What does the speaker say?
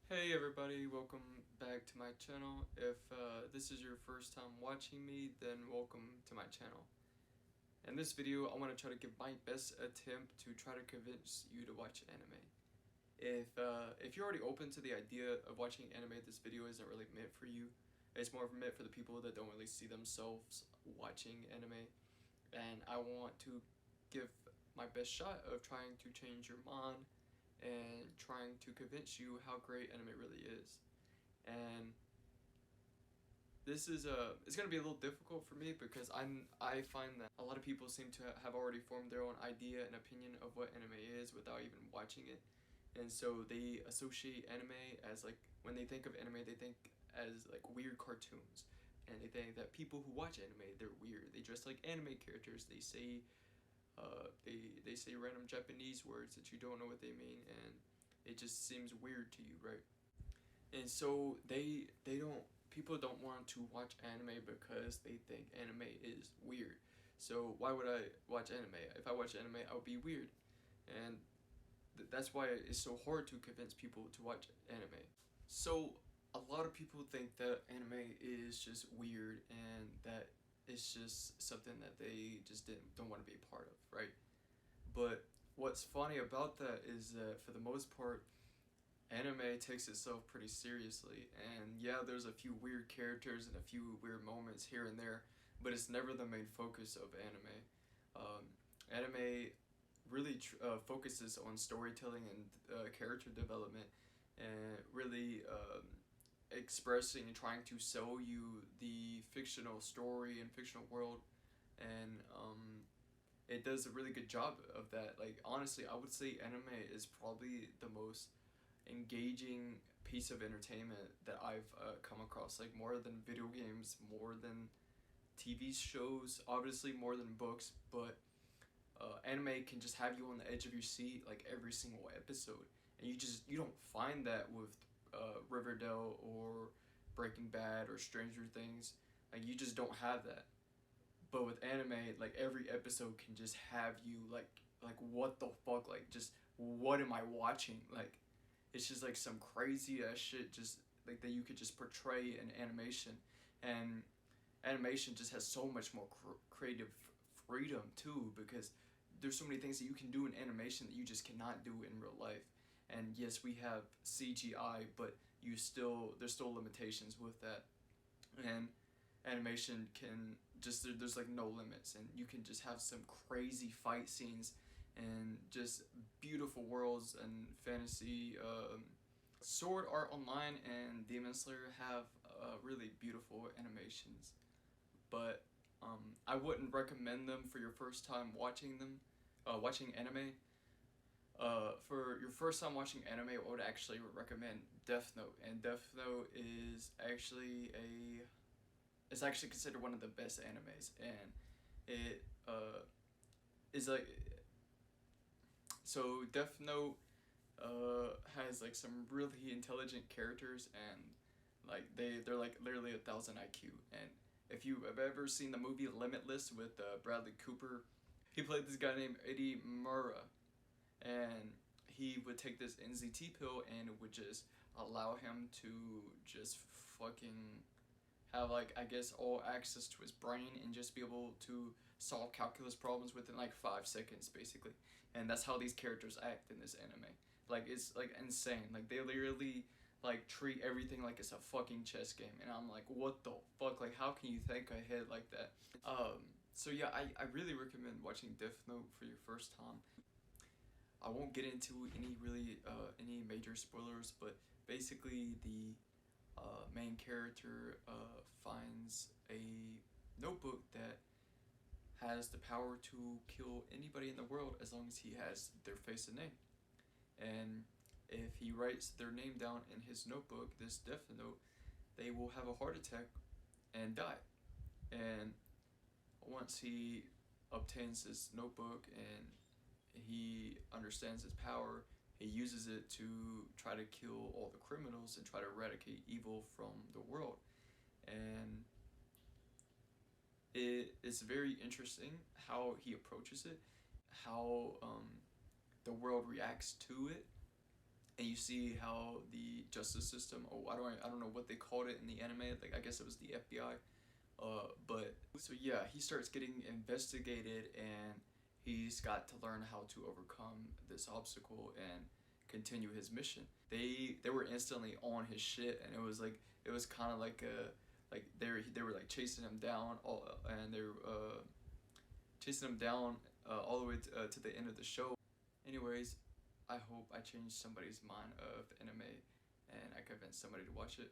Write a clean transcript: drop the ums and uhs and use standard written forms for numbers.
Hey everybody, welcome back to my channel. If this is your first time watching me, then welcome to my channel. In this video, I want to try to give my best attempt to try to convince you to watch anime. If you're already open to the idea of watching anime, this video isn't really meant for you. It's more meant for the people that don't really see themselves watching anime. And I want to give my best shot of trying to change your mind and trying to convince you how great anime really is. And this is it's gonna be a little difficult for me because I find that a lot of people seem to have already formed their own idea and opinion of what anime is without even watching it. And so they associate anime as, like, when they think of anime, they think as like weird cartoons. And they think that people who watch anime, they're weird. They dress like anime characters. They say they say random Japanese words that you don't know what they mean, and it just seems weird to you, right? And so they don't people don't want to watch anime because they think anime is weird. So why would I watch anime? If I watch anime, I would be weird, and that's why it's so hard to convince people to watch anime. So a lot of people think that anime is just weird and that it's just something that they just don't want to be a part of, right? But what's funny about that is that for the most part, anime takes itself pretty seriously. And yeah, there's a few weird characters and a few weird moments here and there, but it's never the main focus of anime. Anime really focuses on storytelling and character development, and really expressing and trying to sell you the fictional story and fictional world. And it does a really good job of that. Like, honestly, I would say anime is probably the most engaging piece of entertainment that I've come across. Like, more than video games, more than TV shows, obviously more than books, but anime can just have you on the edge of your seat like every single episode. And you don't find that with Riverdale or Breaking Bad or Stranger Things. Like, you just don't have that. But with anime, like, every episode can just have you like what the fuck, like, just what am I watching? Like, it's just like some crazy ass shit just like that you could just portray in animation. And animation just has so much more creative freedom too, because there's so many things that you can do in animation that you just cannot do in real life. And yes, we have CGI, but there's still limitations with that. And animation can just there's like no limits, and you can just have some crazy fight scenes and just beautiful worlds and fantasy. Sword Art Online and Demon Slayer have really beautiful animations, but I wouldn't recommend them for your first time watching anime. For your first time watching anime, I would actually recommend Death Note, and Death Note is actually it's actually considered one of the best animes, and it is like, so Death Note has like some really intelligent characters, and like they're like literally 1,000 IQ. And if you have ever seen the movie Limitless with Bradley Cooper, he played this guy named Eddie Murrah, and he would take this NZT pill, and it would just allow him to just fucking have, like, I guess, all access to his brain and just be able to solve calculus problems within like 5 seconds, basically. And that's how these characters act in this anime. Like, it's like insane. Like, they literally like treat everything like it's a fucking chess game, and I'm like, what the fuck? Like, how can you think ahead like that? So yeah, I really recommend watching Death Note for your first time. I won't get into any major spoilers, but basically the main character finds a notebook that has the power to kill anybody in the world as long as he has their face and name. And if he writes their name down in his notebook, this death note, they will have a heart attack and die. And once he obtains this notebook and he understands his power, he uses it to try to kill all the criminals and try to eradicate evil from the world. And it is very interesting how he approaches it, how the world reacts to it, and you see how the justice system, I don't know what they called it in the anime, like I guess it was the FBI, but so yeah, he starts getting investigated, and he's got to learn how to overcome this obstacle and continue his mission. They were instantly on his shit, and it was kind of like a they were like chasing him down and they were chasing him down all the way to the end of the show. Anyways, I hope I changed somebody's mind of anime and I convinced somebody to watch it.